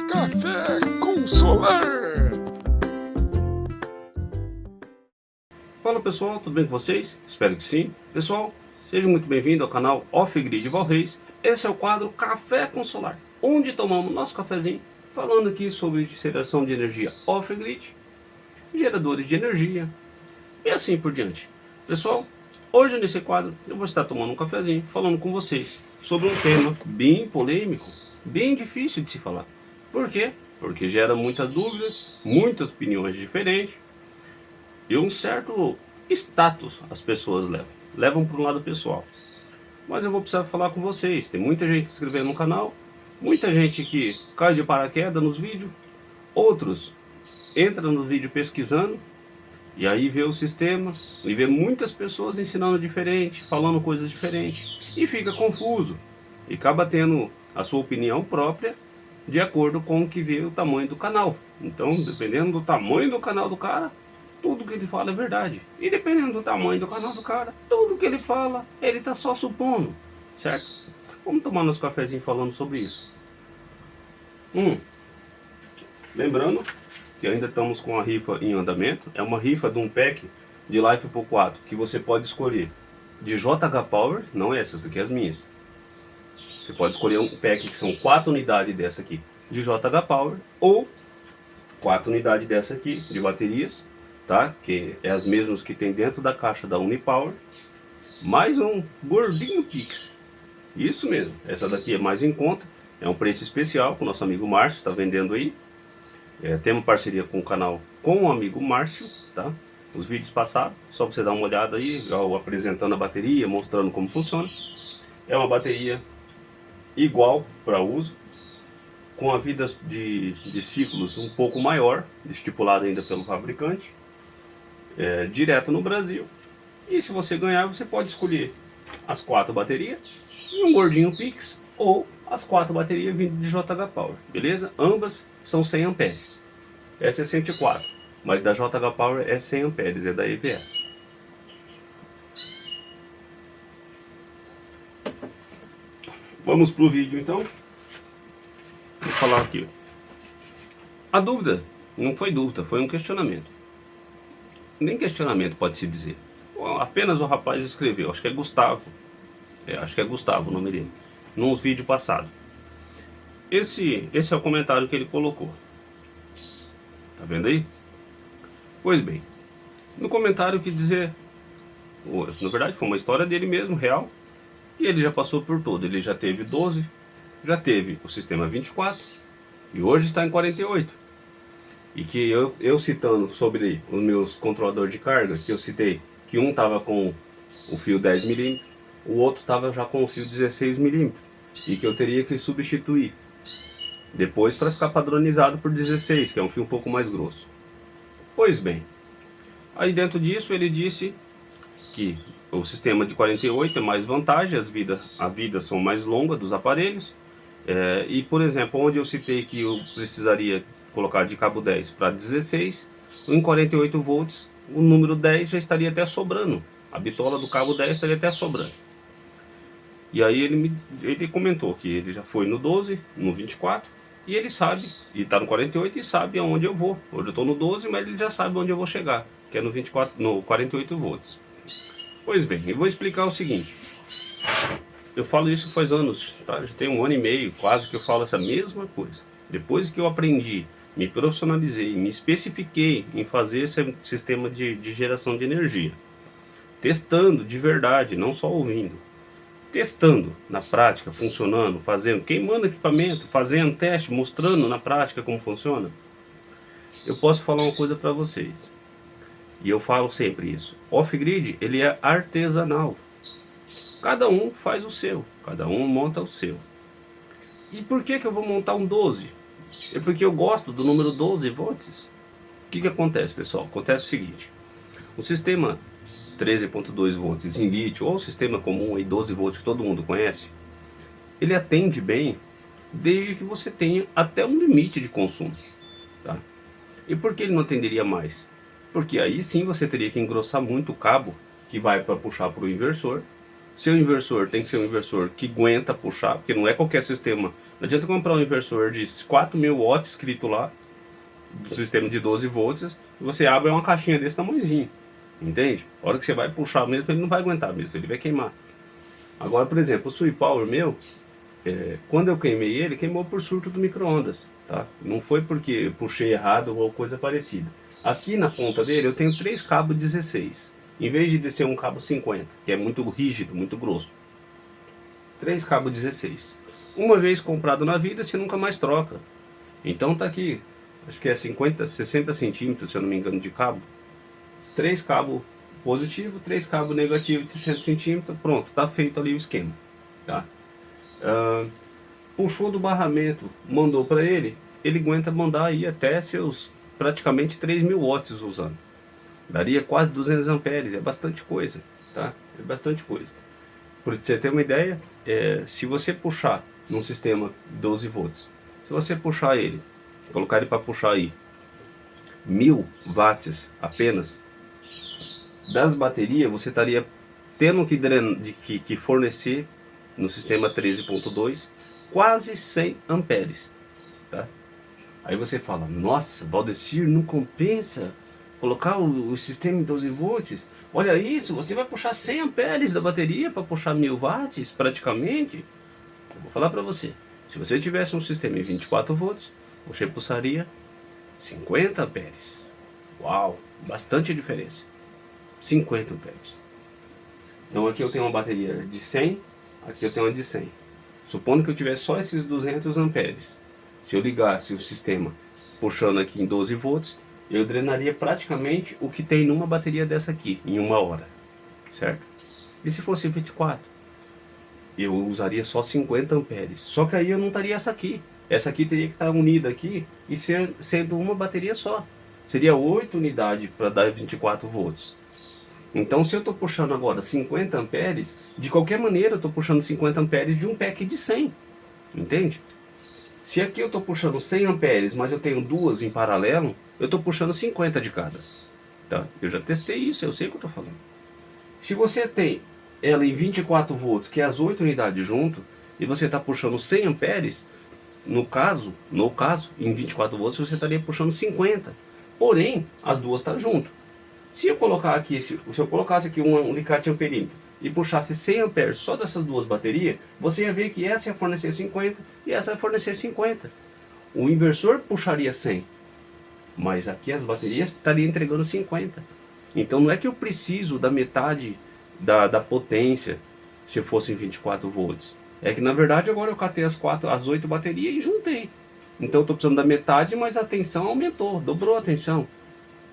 Café com Solar. Fala pessoal, tudo bem com vocês? Espero que sim. Pessoal, seja muito bem-vindo ao canal Off-Grid Valreis. Esse é o quadro Café com Solar, onde tomamos nosso cafezinho, falando aqui sobre geração de energia off-grid, geradores de energia e assim por diante. Pessoal, hoje nesse quadro eu vou estar tomando um cafezinho, falando com vocês sobre um tema bem polêmico, bem difícil de se falar. Por quê? Porque gera muitas dúvidas, muitas opiniões diferentes e um certo status as pessoas levam para o lado pessoal. Mas eu vou precisar falar com vocês. Tem muita gente se inscrevendo no canal, muita gente que cai de paraquedas nos vídeos, outros entram no vídeo pesquisando e aí vê o sistema e vê muitas pessoas ensinando diferente, falando coisas diferentes e fica confuso e acaba tendo a sua opinião própria de acordo com o que vê o tamanho do canal. Então, dependendo do tamanho do canal do cara, tudo que ele fala é verdade. E dependendo do tamanho do canal do cara, tudo que ele fala, ele tá só supondo, certo? Vamos tomar nosso cafezinho falando sobre isso. Lembrando que ainda estamos com a rifa em andamento. É uma rifa de um pack de Life Pro 4 que você pode escolher de JH Power, não essas aqui, as minhas. Você pode escolher um pack que são 4 unidades dessa aqui de JH Power ou 4 unidades dessa aqui de baterias, tá? Que é as mesmas que tem dentro da caixa da Unipower, mais um gordinho Pix. Isso mesmo, essa daqui é mais em conta, é um preço especial que o nosso amigo Márcio está vendendo aí. Temos parceria com o canal com o amigo Márcio, tá? Os vídeos passados, só você dar uma olhada aí, eu apresentando a bateria, mostrando como funciona. É uma bateria igual para uso, com a vida de ciclos um pouco maior, estipulada ainda pelo fabricante, direto no Brasil. E se você ganhar, você pode escolher as 4 baterias e um gordinho Pix, ou as 4 baterias vindo de JH Power, beleza? Ambas são 100 amperes. Essa é 104, mas da JH Power é 100 amperes, é da EVE. Vamos pro vídeo então. Vou falar aqui. A dúvida não foi dúvida, foi um questionamento. Nem questionamento pode se dizer. Apenas o rapaz escreveu, acho que é Gustavo. Acho que é Gustavo o nome dele. Num vídeo passado. Esse é o comentário que ele colocou. Tá vendo aí? Pois bem, no comentário quis dizer, na verdade foi uma história dele mesmo, real. E ele já passou por tudo. Ele já teve 12, já teve o sistema 24 e hoje está em 48. E que eu citando sobre os meus controladores de carga, que eu citei que um estava com o fio 10mm, o outro estava já com o fio 16mm, e que eu teria que substituir depois para ficar padronizado por 16, que é um fio um pouco mais grosso. Pois bem, aí dentro disso ele disse que o sistema de 48 é mais vantagem, a vida são mais longas dos aparelhos, e por exemplo, onde eu citei que eu precisaria colocar de cabo 10 para 16, em 48 volts o número 10 já estaria até sobrando, a bitola do cabo 10 estaria até sobrando. E aí ele comentou que ele já foi no 12, no 24, e ele sabe, e está no 48 e sabe aonde eu vou. Hoje eu estou no 12, mas ele já sabe onde eu vou chegar, que é no 24, no 48 volts. Pois bem, eu vou explicar o seguinte. Eu falo isso faz anos, tá? Já tem 1 ano e meio quase que eu falo essa mesma coisa. Depois que eu aprendi, me profissionalizei, me especifiquei em fazer esse sistema de geração de energia, testando de verdade, não só ouvindo, testando na prática, funcionando, fazendo, queimando equipamento, fazendo teste, mostrando na prática como funciona, eu posso falar uma coisa para vocês. E eu falo sempre isso. Off-grid, ele é artesanal. Cada um faz o seu, cada um monta o seu. E por que eu vou montar um 12? É porque eu gosto do número 12 volts. O que acontece, pessoal? Acontece o seguinte. O sistema 13.2 volts em lítio, ou o sistema comum aí 12 volts que todo mundo conhece, ele atende bem desde que você tenha até um limite de consumo, tá? E por que ele não atenderia mais? Porque aí sim você teria que engrossar muito o cabo que vai para puxar para o inversor, Seu inversor tem que ser um inversor que aguenta puxar, porque não é qualquer sistema. Não adianta comprar um inversor de 4.000 watts escrito lá, do sistema de 12 volts, e você abre uma caixinha desse tamanhozinho. Entende? A hora que você vai puxar mesmo, ele não vai aguentar mesmo, ele vai queimar. Agora, por exemplo, o Sui Power meu, quando eu queimei ele, queimou por surto do micro-ondas, tá? Não foi porque eu puxei errado ou coisa parecida. Aqui na ponta dele eu tenho 3 cabos 16, em vez de ser um cabo 50, que é muito rígido, muito grosso. 3 cabos 16. Uma vez comprado na vida, você nunca mais troca. Então tá aqui, acho que é 50, 60 centímetros, se eu não me engano, de cabo. 3 cabos positivo, 3 cabos negativo de 60 centímetros, pronto, tá feito ali o esquema, tá? Puxou do barramento, mandou para ele aguenta mandar aí até seus praticamente 3.000 watts usando. Daria quase 200 amperes, é bastante coisa, tá? É bastante coisa. Para você ter uma ideia, se você puxar num sistema 12 volts, se você puxar ele, colocar ele para puxar aí 1.000 watts apenas das baterias, você estaria tendo que fornecer no sistema 13.2 quase 100 amperes, tá? Aí você fala, nossa, Valdecir, não compensa colocar o sistema em 12 volts? Olha isso, você vai puxar 100 amperes da bateria para puxar 1.000 watts praticamente? Eu vou falar para você, se você tivesse um sistema em 24 volts, você puxaria 50 amperes. Uau, bastante diferença. 50 amperes. Então aqui eu tenho uma bateria de 100, aqui eu tenho uma de 100. Supondo que eu tivesse só esses 200 amperes. Se eu ligasse o sistema puxando aqui em 12 volts, eu drenaria praticamente o que tem numa bateria dessa aqui, em 1 hora. Certo? E se fosse 24? Eu usaria só 50 amperes. Só que aí eu não estaria essa aqui. Essa aqui teria que estar unida aqui e sendo uma bateria só. Seria 8 unidades para dar 24 volts. Então se eu estou puxando agora 50 amperes, de qualquer maneira eu estou puxando 50 amperes de um pack de 100. Entende? Se aqui eu estou puxando 100 amperes, mas eu tenho duas em paralelo, eu estou puxando 50 de cada. Tá? Eu já testei isso, eu sei o que eu estou falando. Se você tem ela em 24 volts, que é as 8 unidades junto, e você está puxando 100 amperes, no caso, em 24 volts você estaria puxando 50. Porém, as duas estão junto. Se eu colocasse aqui um alicate amperímetro e puxasse 100 amperes só dessas duas baterias, você ia ver que essa ia fornecer 50 e essa ia fornecer 50. O inversor puxaria 100, mas aqui as baterias estariam entregando 50. Então não é que eu preciso da metade da potência se fosse em 24 volts. É que na verdade agora eu catei as 8 baterias e juntei. Então eu estou precisando da metade, mas a tensão aumentou, dobrou a tensão.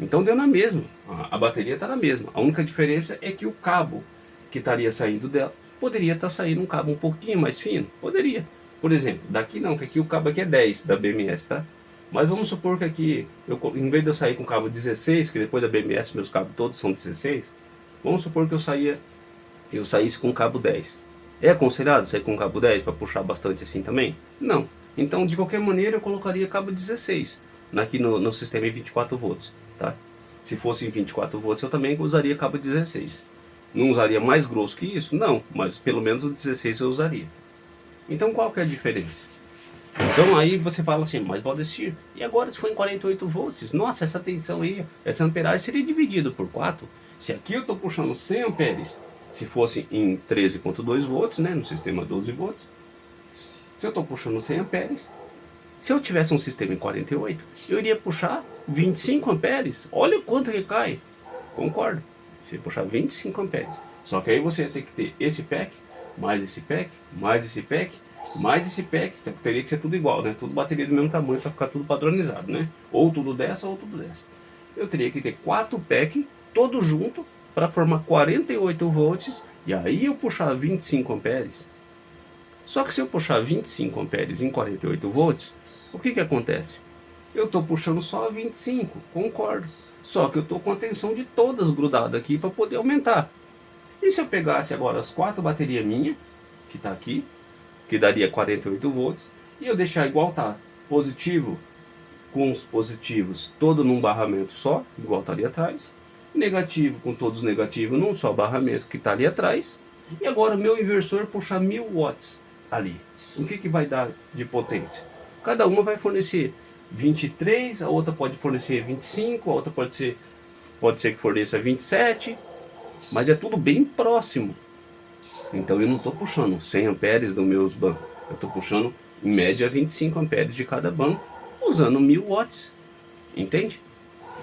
Então deu na mesma, a bateria está na mesma. A única diferença é que o cabo que estaria saindo dela poderia estar saindo um cabo um pouquinho mais fino. Poderia. Por exemplo, daqui não, que aqui o cabo aqui é 10 da BMS, tá? Mas vamos supor que aqui, em vez de eu sair com cabo 16, que depois da BMS meus cabos todos são 16, vamos supor que eu saísse com cabo 10. É aconselhado sair com cabo 10 para puxar bastante assim também? Não. Então de qualquer maneira eu colocaria cabo 16 aqui no sistema em 24 volts. Tá? Se fosse em 24 volts eu também usaria cabo 16. Não usaria mais grosso que isso? Não, mas pelo menos o 16 eu usaria. Então qual que é a diferença? Então aí você fala assim, mas Valdecir, e agora se for em 48 volts? Nossa, essa tensão aí, essa amperagem seria dividida por 4. Se aqui eu estou puxando 100 amperes, se fosse em 13.2 volts, né, no sistema 12 volts, se eu estou puxando 100 amperes, se eu tivesse um sistema em 48, eu iria puxar 25 amperes. Olha o quanto que cai. Concordo. Você ia puxar 25 amperes. Só que aí você ia ter que ter esse pack, mais esse pack, mais esse pack, mais esse pack. Então, teria que ser tudo igual, né? Tudo bateria do mesmo tamanho para ficar tudo padronizado, né? Ou tudo dessa ou tudo dessa. Eu teria que ter 4 packs, todos junto, para formar 48 volts. E aí eu puxar 25 amperes. Só que se eu puxar 25 amperes em 48 volts, o que acontece? Eu estou puxando só 25, concordo. Só que eu estou com a tensão de todas grudadas aqui para poder aumentar. E se eu pegasse agora as 4 baterias minhas, que está aqui, que daria 48 volts, e eu deixar igual tá, positivo com os positivos todo num barramento só, igual está ali atrás, negativo com todos os negativos num só barramento que está ali atrás, E agora meu inversor puxar 1000 watts ali. O que vai dar de potência? Cada uma vai fornecer 23, a outra pode fornecer 25, a outra pode ser que forneça 27, mas é tudo bem próximo. Então eu não estou puxando 100 amperes dos meus bancos, eu estou puxando em média 25 amperes de cada banco, usando 1000 watts, entende?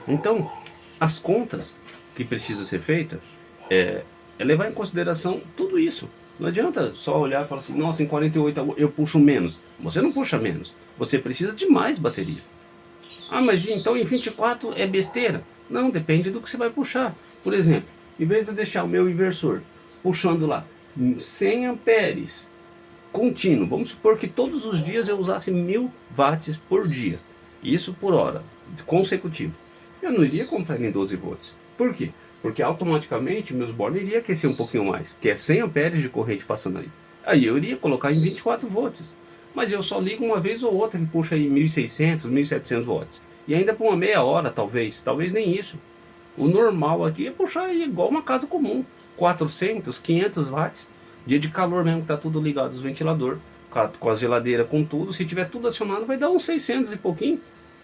Então, as contas que precisa ser feitas é levar em consideração tudo isso. Não adianta só olhar e falar assim, nossa, em 48 eu puxo menos. Você não puxa menos, você precisa de mais bateria. Ah, mas então em 24 é besteira? Não, depende do que você vai puxar. Por exemplo, em vez de eu deixar o meu inversor puxando lá 100 amperes contínuo, vamos supor que todos os dias eu usasse 1000 watts por dia, isso por hora, consecutivo. Eu não iria comprar em 12 volts. Por quê? Porque automaticamente meus bornes iriam aquecer um pouquinho mais, que é 100 amperes de corrente passando ali. Aí eu iria colocar em 24 volts. Mas eu só ligo uma vez ou outra que puxa aí 1600, 1700 watts. E ainda por uma meia hora, talvez nem isso. O normal aqui é puxar igual uma casa comum, 400, 500 watts. Dia de calor mesmo, que tá tudo ligado os ventilador, com a geladeira, com tudo. Se tiver tudo acionado, vai dar uns 600 e pouquinho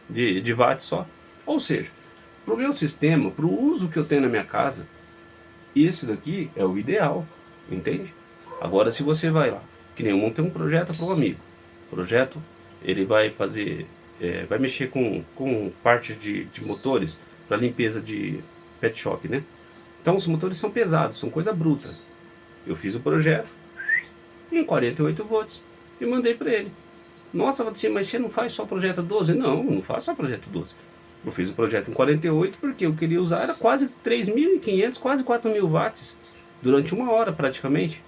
de watts só. Ou seja, para o meu sistema, para o uso que eu tenho na minha casa, esse daqui é o ideal, entende? Agora, se você vai lá, que nem eu montei um projeto para um amigo. O projeto, ele vai fazer, vai mexer com parte de motores para limpeza de pet shop, né? Então, os motores são pesados, são coisa bruta. Eu fiz o projeto em 48 volts e mandei para ele. Nossa, mas você não faz só projeto 12? Não, não faço só projeto 12. Eu fiz o projeto em 48 porque eu queria usar era quase 3.500, quase 4.000 watts durante uma hora praticamente.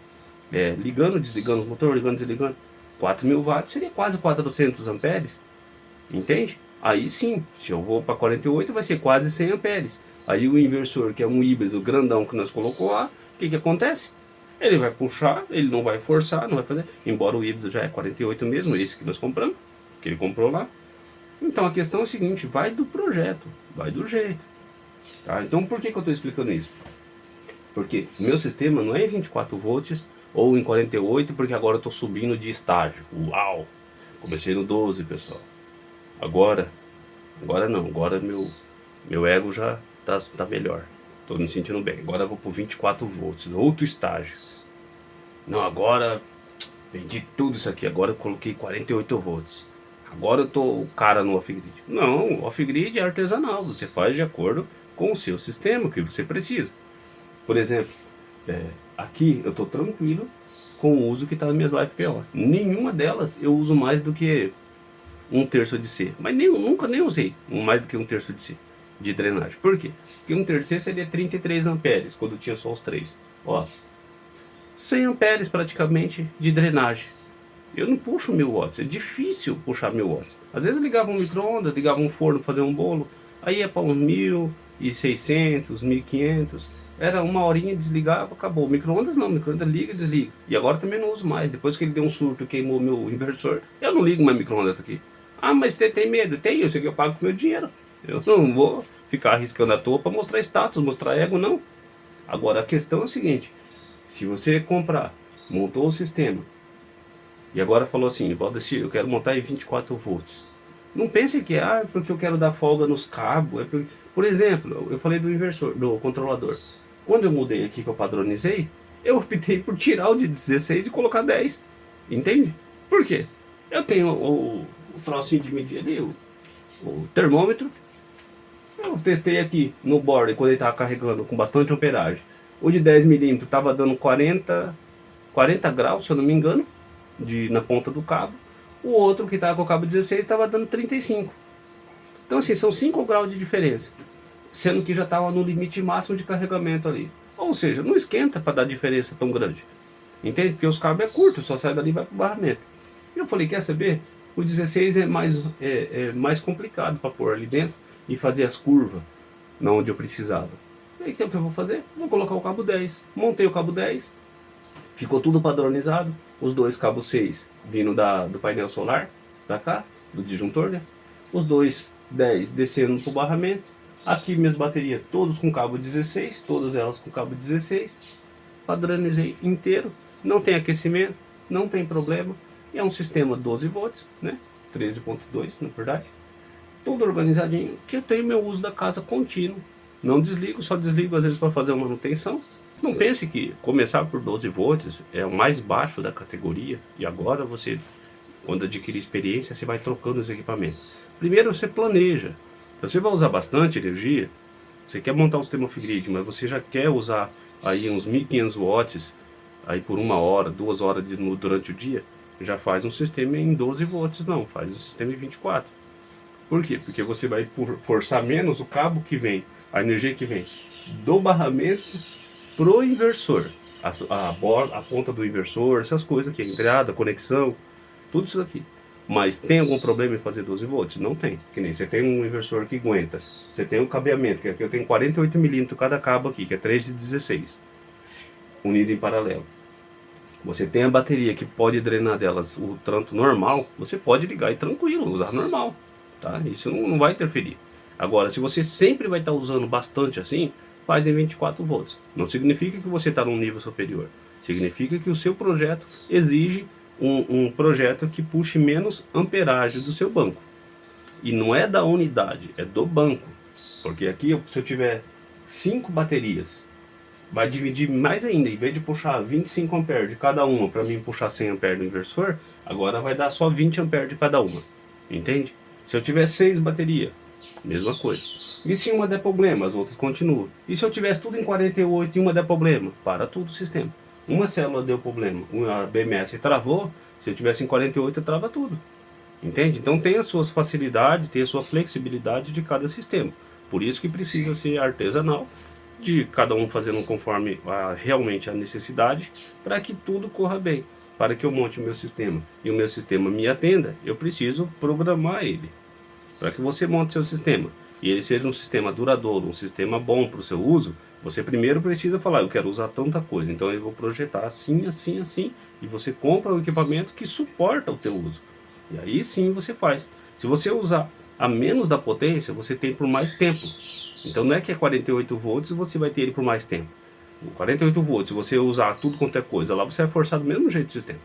Ligando, desligando os motores, ligando, desligando. 4.000 watts seria quase 400 amperes, entende? Aí sim, se eu vou para 48 vai ser quase 100 amperes. Aí o inversor, que é um híbrido grandão que nós colocou lá, o que acontece? Ele vai puxar, ele não vai forçar, não vai fazer, embora o híbrido já é 48 mesmo, esse que nós compramos, que ele comprou lá. Então a questão é a seguinte, vai do projeto, vai do jeito. Tá? Então por que eu estou explicando isso? Porque o meu sistema não é em 24 volts ou em 48, porque agora eu estou subindo de estágio. Uau! Comecei no 12, pessoal. Agora não, agora meu ego já tá melhor. Estou me sentindo bem. Agora eu vou para 24 volts, outro estágio. Não, agora vendi tudo isso aqui, agora eu coloquei 48 volts. Agora eu tô o cara no off-grid. Não, o off-grid é artesanal, você faz de acordo com o seu sistema, que você precisa. Por exemplo, aqui eu tô tranquilo com o uso que está nas minhas live PO. Nenhuma delas eu uso mais do que 1/3 de C. Mas nunca nem usei mais do que 1/3 de C de drenagem. Por quê? Porque 1/3 de C seria 33 amperes, quando tinha só os 3. Ó, 100 amperes praticamente de drenagem. Eu não puxo 1000 watts, é difícil puxar 1000 watts. Às vezes eu ligava um micro-ondas, ligava um forno para fazer um bolo, aí ia para uns 1600, 1500. Era uma horinha, desligava, acabou. Micro-ondas não, micro-ondas liga e desliga. E agora também não uso mais. Depois que ele deu um surto e queimou meu inversor, eu não ligo mais micro-ondas aqui. Ah, mas você tem medo? Tenho, eu sei que eu pago com meu dinheiro. Eu não vou ficar arriscando à toa para mostrar status, mostrar ego, não. Agora a questão é o seguinte, se você comprar, montou o sistema, e agora falou assim, Valdecir, eu quero montar em 24 volts. Não pense que é porque eu quero dar folga nos cabos. Por exemplo, eu falei do inversor, do controlador. Quando eu mudei aqui que eu padronizei, eu optei por tirar o de 16 e colocar 10. Entende? Por quê? Eu tenho o trocinho de medir ali, o termômetro. Eu testei aqui no border quando ele estava carregando com bastante amperagem. O de 10 milímetros estava dando 40 graus, se eu não me engano, na ponta do cabo. O outro que estava com o cabo 16 estava dando 35. Então assim, são 5 graus de diferença, sendo que já estava no limite máximo de carregamento ali. Ou seja, não esquenta para dar diferença tão grande. Entende? Porque os cabos é curto, só sai dali e vai para o barramento. E eu falei, quer saber? O 16 é mais complicado para pôr ali dentro e fazer as curvas na onde eu precisava. Então o que eu vou fazer? Vou colocar o cabo 10. Montei o cabo 10. Ficou tudo padronizado. Os dois cabos 6 vindo do painel solar para cá, do disjuntor, né? Os dois 10 descendo para o barramento. Aqui minhas baterias todas com cabo 16, todas elas com cabo 16. padronizei inteiro, não tem aquecimento, não tem problema, é um sistema 12 volts, né? 13.2 na verdade, tudo organizadinho, que eu tenho meu uso da casa contínuo, não desligo, só desligo às vezes para fazer uma manutenção. Não pense que começar por 12 volts é o mais baixo da categoria e agora você, quando adquirir experiência, você vai trocando os equipamentos. Primeiro você planeja, então você vai usar bastante energia, você quer montar um sistema off-grid, mas você já quer usar aí uns 1500 watts aí por 1 hora, 2 horas durante o dia, já faz um sistema em 12 volts, não, faz um sistema em 24. Por quê? Porque você vai forçar menos o cabo que vem, a energia que vem do barramento pro inversor, a ponta do inversor, essas coisas aqui, a entrada, a conexão, tudo isso aqui. Mas tem algum problema em fazer 12 volts? Não tem. Que nem você tem um inversor que aguenta. Você tem um cabeamento, que aqui eu tenho 48 milímetros cada cabo aqui, que é 3 de 16, unido em paralelo. Você tem a bateria que pode drenar delas o tanto normal, você pode ligar e tranquilo, usar normal, tá? Isso não vai interferir. Agora, se você sempre vai estar usando bastante assim, faz em 24 volts. Não significa que você está num nível superior. Significa que o seu projeto exige um projeto que puxe menos amperagem do seu banco. E não é da unidade, é do banco. Porque aqui, se eu tiver 5 baterias, vai dividir mais ainda. Em vez de puxar 25 amperes de cada uma, para mim puxar 100 amperes do inversor, agora vai dar só 20 amperes de cada uma. Entende? Se eu tiver 6 baterias, mesma coisa. E se uma der problema, as outras continuam. E se eu tivesse tudo em 48 e uma der problema, para tudo o sistema. Uma célula deu problema, a BMS travou, se eu tivesse em 48 trava tudo. Entende? Então tem as suas facilidades, tem a sua flexibilidade de cada sistema. Por isso que precisa ser artesanal, de cada um fazendo conforme realmente a necessidade, para que tudo corra bem. Para que eu monte o meu sistema e o meu sistema me atenda, eu preciso programar ele. Para que você monte seu sistema e ele seja um sistema duradouro, um sistema bom para o seu uso, você primeiro precisa falar, eu quero usar tanta coisa, então eu vou projetar assim, assim, assim, e você compra o equipamento que suporta o teu uso. E aí sim você faz. Se você usar a menos da potência, você tem por mais tempo. Então não é que é 48 volts você vai ter ele por mais tempo. O 48 volts, se você usar tudo quanto é coisa, lá você vai forçar do mesmo jeito o sistema.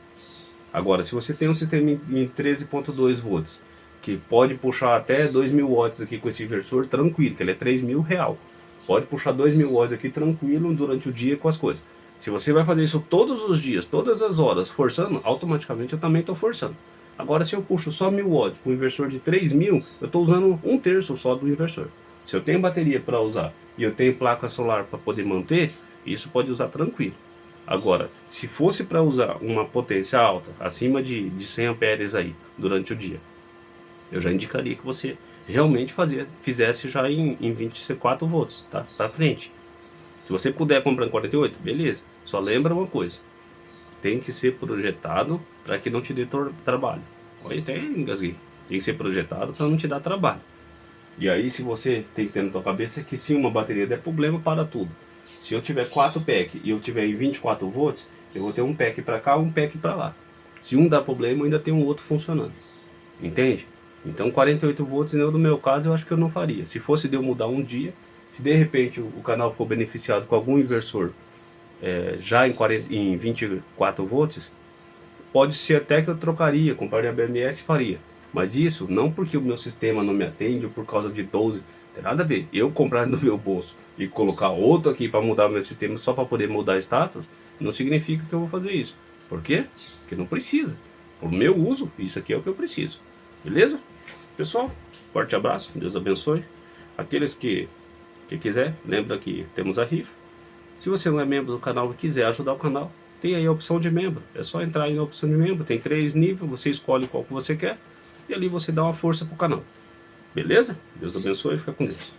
Agora, se você tem um sistema em 13.2 volts, que pode puxar até 2.000 watts aqui com esse inversor, tranquilo, que ele é R$3.000. Pode puxar 2.000 watts aqui tranquilo durante o dia com as coisas. Se você vai fazer isso todos os dias, todas as horas, forçando, automaticamente eu também estou forçando. Agora, se eu puxo só 1.000 watts para um inversor de 3.000, eu estou usando 1/3 só do inversor. Se eu tenho bateria para usar e eu tenho placa solar para poder manter, isso pode usar tranquilo. Agora, se fosse para usar uma potência alta, acima de 100 amperes aí, durante o dia, eu já indicaria que você realmente fizesse já em 24 volts, tá? Para frente. Se você puder comprar em 48, beleza. Só lembra uma coisa, tem que ser projetado para que não te dê trabalho. Olha, até engasguei. Tem que ser projetado para não te dar trabalho. E aí, se você tem que ter na tua cabeça que se uma bateria der problema, para tudo. Se eu tiver 4 PEC e eu tiver em 24 volts, eu vou ter um PEC para cá, um PEC para lá. Se um dá problema, eu ainda tem um outro funcionando. Entende? Então 48 volts, no meu caso, eu acho que eu não faria. Se fosse de eu mudar um dia, se de repente o canal for beneficiado com algum inversor já em 24 volts, pode ser até que eu trocaria, compraria a BMS e faria. Mas isso não porque o meu sistema não me atende ou por causa de 12, não tem nada a ver. Eu comprar no meu bolso e colocar outro aqui para mudar o meu sistema só para poder mudar status, não significa que eu vou fazer isso. Por quê? Porque não precisa. Por meu uso, isso aqui é o que eu preciso. Beleza? Pessoal, forte abraço, Deus abençoe. Aqueles que quiser, lembra que temos a rifa. Se você não é membro do canal e quiser ajudar o canal, tem aí a opção de membro. É só entrar aí na opção de membro, tem 3 níveis, você escolhe qual que você quer e ali você dá uma força pro canal. Beleza? Deus abençoe e fica com Deus.